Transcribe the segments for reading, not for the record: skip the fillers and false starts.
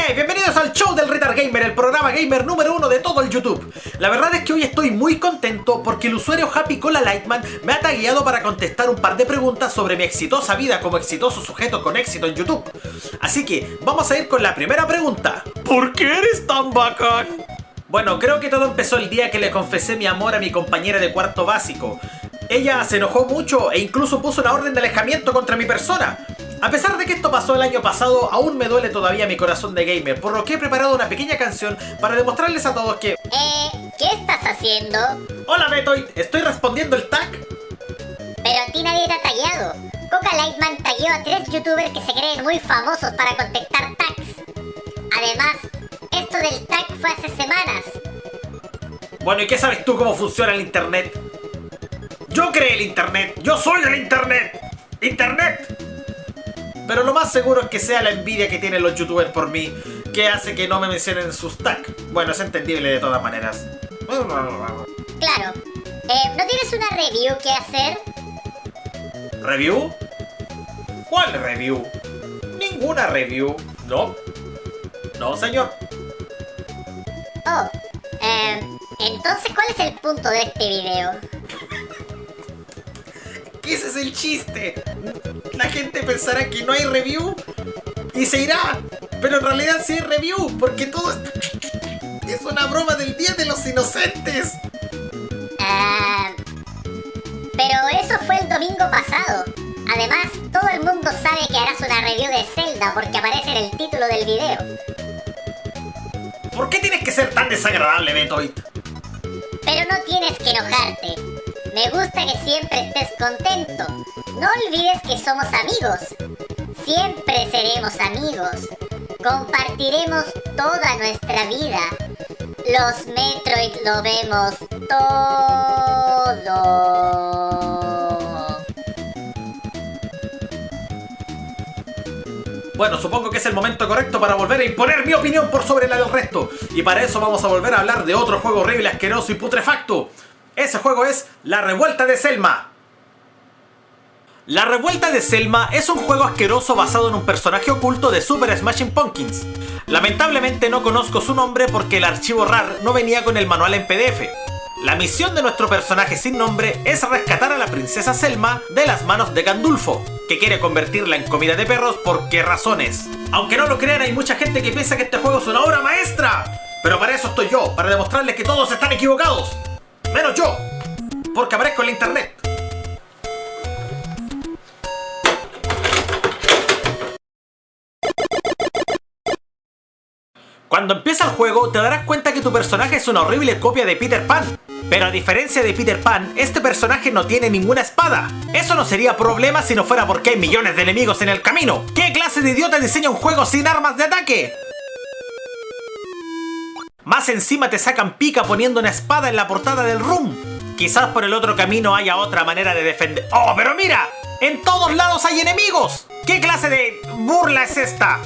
Hey, bienvenidos al show del Retard Gamer, el programa gamer número 1 de todo el YouTube. La verdad es que hoy estoy muy contento porque el usuario Happy Cola Lightman me ha tagueado para contestar un par de preguntas sobre mi exitosa vida como exitoso sujeto con éxito en YouTube. Así que vamos a ir con la primera pregunta. ¿Por qué eres tan bacán? Bueno, creo que todo empezó el día que le confesé mi amor a mi compañera de cuarto básico. Ella se enojó mucho e incluso puso una orden de alejamiento contra mi persona. A pesar de que esto pasó el año pasado, aún me duele todavía mi corazón de gamer, por lo que he preparado una pequeña canción para demostrarles a todos que... ¿Qué estás haciendo? Hola Betoid, estoy respondiendo el tag. Pero a ti nadie te ha tagueado. Coca Lightman tagueó a 3 youtubers que se creen muy famosos para contestar tags. Además, esto del tag fue hace semanas. Bueno, ¿y qué sabes tú cómo funciona el internet? Yo creé el internet, yo soy el internet. ¡Internet! Pero lo más seguro es que sea la envidia que tienen los youtubers por mí, que hace que no me mencionen sus tags. Bueno, es entendible de todas maneras. Claro. ¿No tienes una review que hacer? ¿Review? ¿Cuál review? Ninguna review. No. No, señor. Oh. Entonces, ¿cuál es el punto de este video? Ese es el chiste. La gente pensará que no hay review y se irá, pero en realidad sí hay review, porque todo es una broma del Día de los Inocentes. Pero eso fue el domingo pasado. Además, todo el mundo sabe que harás una review de Zelda porque aparece en el título del video. ¿Por qué tienes que ser tan desagradable, Betoid? Pero no tienes que enojarte. Me gusta que siempre estés contento. No olvides que somos amigos. Siempre seremos amigos. Compartiremos toda nuestra vida. Los Metroid lo vemos todo. Bueno, supongo que es el momento correcto para volver a imponer mi opinión por sobre la del resto. Y para eso vamos a volver a hablar de otro juego horrible, asqueroso y putrefacto. Ese juego es La Revuelta de Selma. La Revuelta de Selma es un juego asqueroso basado en un personaje oculto de Super Smashing Pumpkins. Lamentablemente no conozco su nombre porque el archivo RAR no venía con el manual en PDF. La misión de nuestro personaje sin nombre es rescatar a la princesa Selma de las manos de Gandulfo, que quiere convertirla en comida de perros por qué razones. Aunque no lo crean, hay mucha gente que piensa que este juego es una obra maestra. Pero para eso estoy yo, para demostrarles que todos están equivocados. Menos yo, porque aparezco en la internet. Cuando empieza el juego te darás cuenta que tu personaje es una horrible copia de Peter Pan. Pero a diferencia de Peter Pan, este personaje no tiene ninguna espada. Eso no sería problema si no fuera porque hay millones de enemigos en el camino. ¿Qué clase de idiota diseña un juego sin armas de ataque? Más encima te sacan pica poniendo una espada en la portada del Room. Quizás por el otro camino haya otra manera de defender... ¡Oh, pero mira! ¡En todos lados hay enemigos! ¿Qué clase de burla es esta?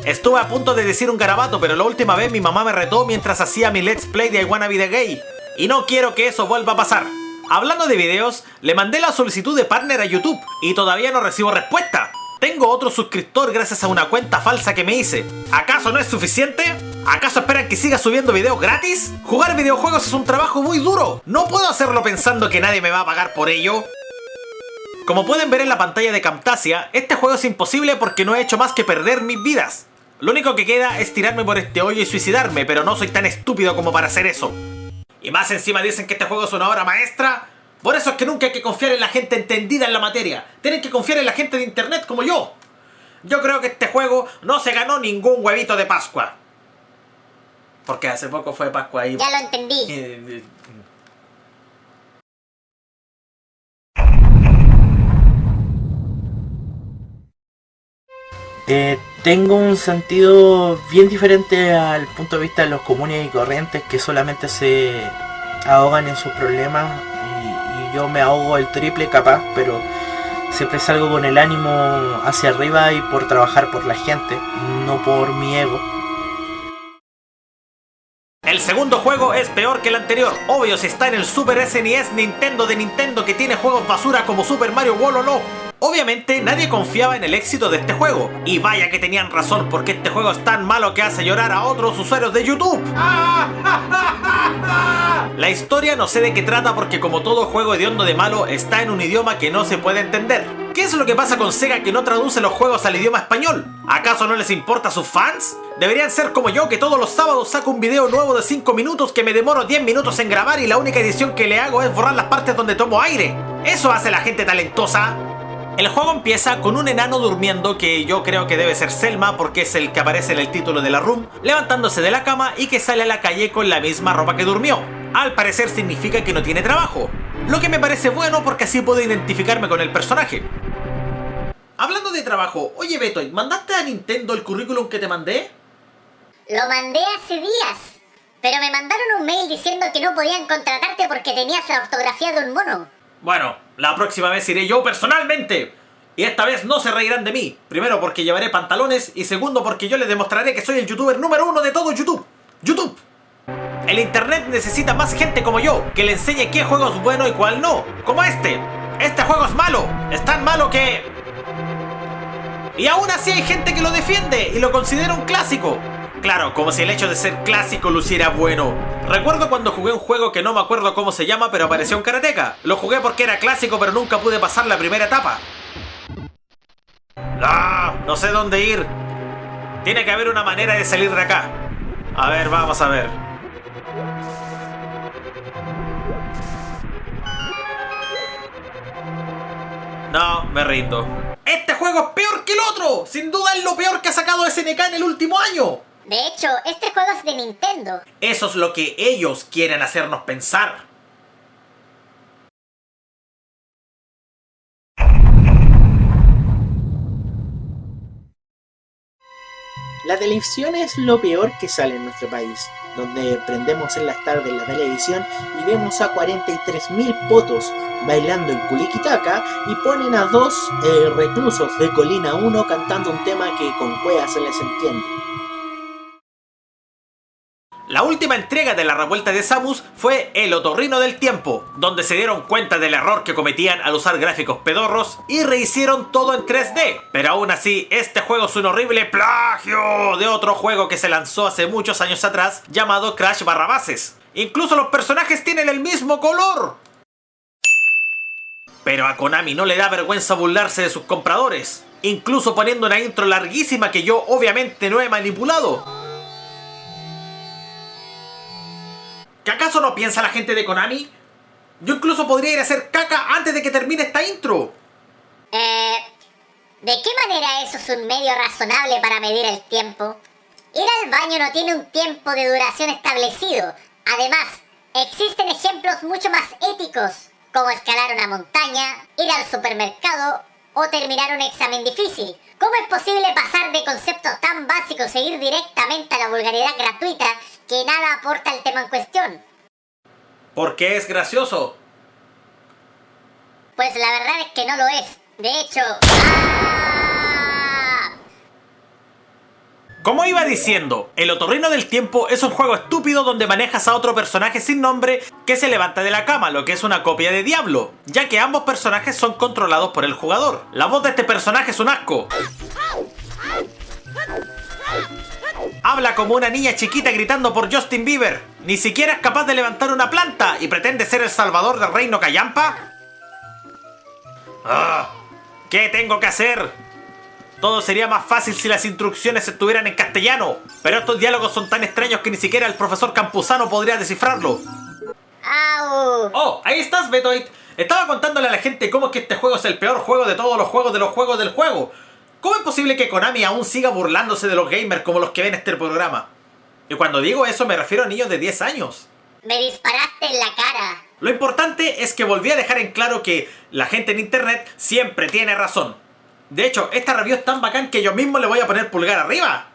Estuve a punto de decir un garabato, pero la última vez mi mamá me retó mientras hacía mi Let's Play de I Wanna Be The Gay. Y no quiero que eso vuelva a pasar. Hablando de videos, le mandé la solicitud de partner a YouTube y todavía no recibo respuesta. Tengo otro suscriptor gracias a una cuenta falsa que me hice. ¿Acaso no es suficiente? ¿Acaso esperan que siga subiendo videos gratis? Jugar videojuegos es un trabajo muy duro. No puedo hacerlo pensando que nadie me va a pagar por ello. Como pueden ver en la pantalla de Camtasia, este juego es imposible porque no he hecho más que perder mis vidas. Lo único que queda es tirarme por este hoyo y suicidarme, pero no soy tan estúpido como para hacer eso. Y más encima dicen que este juego es una obra maestra. Por eso es que nunca hay que confiar en la gente entendida en la materia. Tienen que confiar en la gente de internet como yo. Yo creo que este juego no se ganó ningún huevito de Pascua. Porque hace poco fue Pascua ahí. Ya lo entendí. Tengo un sentido bien diferente al punto de vista de los comunes y corrientes que solamente se ahogan en sus problemas y yo me ahogo el triple capaz, pero siempre salgo con el ánimo hacia arriba y por trabajar por la gente, no por mi ego. El segundo juego es peor que el anterior. Obvio si está en el Super SNES Nintendo de Nintendo que tiene juegos basura como Super Mario World o no. Obviamente nadie confiaba en el éxito de este juego, y vaya que tenían razón porque este juego es tan malo que hace llorar a otros usuarios de YouTube. La historia no sé de qué trata porque como todo juego hediondo de malo está en un idioma que no se puede entender. ¿Qué es lo que pasa con Sega que no traduce los juegos al idioma español? ¿Acaso no les importa a sus fans? Deberían ser como yo, que todos los sábados saco un video nuevo de 5 minutos que me demoro 10 minutos en grabar y la única edición que le hago es borrar las partes donde tomo aire. Eso hace la gente talentosa. El juego empieza con un enano durmiendo que yo creo que debe ser Selma porque es el que aparece en el título de la room, levantándose de la cama y que sale a la calle con la misma ropa que durmió. Al parecer significa que no tiene trabajo, lo que me parece bueno porque así puedo identificarme con el personaje. Hablando de trabajo, oye Betoid, ¿mandaste a Nintendo el currículum que te mandé? Lo mandé hace días, pero me mandaron un mail diciendo que no podían contratarte porque tenías la ortografía de un mono. Bueno, la próxima vez iré yo personalmente. Y esta vez no se reirán de mí. Primero porque llevaré pantalones y segundo porque yo les demostraré que soy el youtuber número 1 de todo YouTube. ¡YouTube! El internet necesita más gente como yo, que le enseñe qué juego es bueno y cuál no. Como este. Este juego es malo. Es tan malo que... Y aún así hay gente que lo defiende y lo considera un clásico. Claro, como si el hecho de ser clásico luciera bueno. Recuerdo cuando jugué un juego que no me acuerdo cómo se llama, pero apareció un karateka. Lo jugué porque era clásico, pero nunca pude pasar la primera etapa. No sé dónde ir. Tiene que haber una manera de salir de acá. A ver, vamos a ver. No, me rindo. Este juego es peor que el otro. Sin duda es lo peor que ha sacado SNK en el último año. De hecho, este juego es de Nintendo. Eso es lo que ellos quieren hacernos pensar. La televisión es lo peor que sale en nuestro país, donde prendemos en las tardes la televisión y vemos a 43.000 potos bailando en Culiquitaca y ponen a dos reclusos de Colina 1 cantando un tema que con cueva se les entiende. La última entrega de la revuelta de Samus fue El Otorrino del Tiempo, donde se dieron cuenta del error que cometían al usar gráficos pedorros y rehicieron todo en 3D. Pero aún así, este juego es un horrible plagio de otro juego que se lanzó hace muchos años atrás llamado Crash Barrabases. Incluso los personajes tienen el mismo color. Pero a Konami no le da vergüenza burlarse de sus compradores, incluso poniendo una intro larguísima que yo obviamente no he manipulado. ¿Qué acaso no piensa la gente de Konami? Yo incluso podría ir a hacer caca antes de que termine esta intro. ¿De qué manera eso es un medio razonable para medir el tiempo? Ir al baño no tiene un tiempo de duración establecido. Además, existen ejemplos mucho más éticos, como escalar una montaña, ir al supermercado o terminar un examen difícil. ¿Cómo es posible pasar de conceptos tan básicos e ir directamente a la vulgaridad gratuita que nada aporta al tema en cuestión? Porque es gracioso. Pues la verdad es que no lo es. De hecho... Como iba diciendo, El Otorrino del Tiempo es un juego estúpido donde manejas a otro personaje sin nombre que se levanta de la cama, lo que es una copia de Diablo, ya que ambos personajes son controlados por el jugador. La voz de este personaje es un asco. Habla como una niña chiquita gritando por Justin Bieber. Ni siquiera es capaz de levantar una planta y pretende ser el salvador del reino Callampa. ¿Qué tengo que hacer? Todo sería más fácil si las instrucciones estuvieran en castellano, pero estos diálogos son tan extraños que ni siquiera el profesor Campuzano podría descifrarlo. ¡Au! Oh, ahí estás, Betoid. Estaba contándole a la gente cómo es que este juego es el peor juego de todos los juegos de los juegos del juego. ¿Cómo es posible que Konami aún siga burlándose de los gamers como los que ven este programa? Y cuando digo eso me refiero a niños de 10 años. Me disparaste en la cara. Lo importante es que volví a dejar en claro que la gente en internet siempre tiene razón. De hecho, esta review es tan bacán que yo mismo le voy a poner pulgar arriba.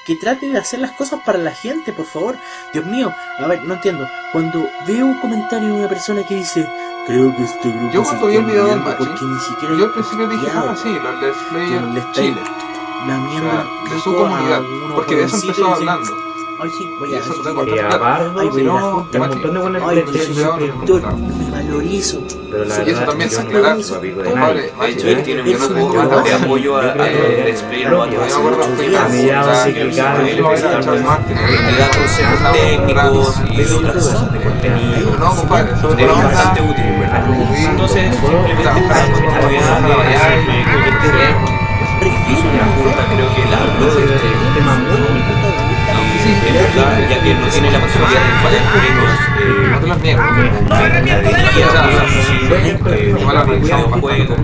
Que trate de hacer las cosas para la gente, por favor. Dios mío, a ver, no entiendo. Cuando veo un comentario de una persona que dice, creo que este grupo yo cuando vi el video del match, porque ni siquiera yo al principio dije, sí, los Let's Player Chile, la mierda, o sea, de su comunidad, porque de eso empezó hablando. Hoy sí, voy Y a eso hacer. te Y a Bardo, Ay, y voy a a la un montón de buenas Ay, le pero le- soy le- supervisor, me valorizo. Pero la Sí, y eso verdad también es se que yo aclara. no soy amigo de Compadre, nadie. De hecho, él tiene un Eso grupo no de es apoyo Yo creo que al ex-player Novato Yo hace me acuerdo muchos que días. A mí ya Así sí que que él cada él vez empieza a le da consejos técnicos y de otras cosas, de contenido. Pero no, compadre, eso Es bastante útil, en verdad. Entonces, simplemente para la continuidad de ese proyecto que se hizo una junta, creo que él habló de este tema muy y en verdad, ya que él no tiene la posibilidad de fallar premios, no te los niego. me gustaría que sí, Qué mala un producción, juego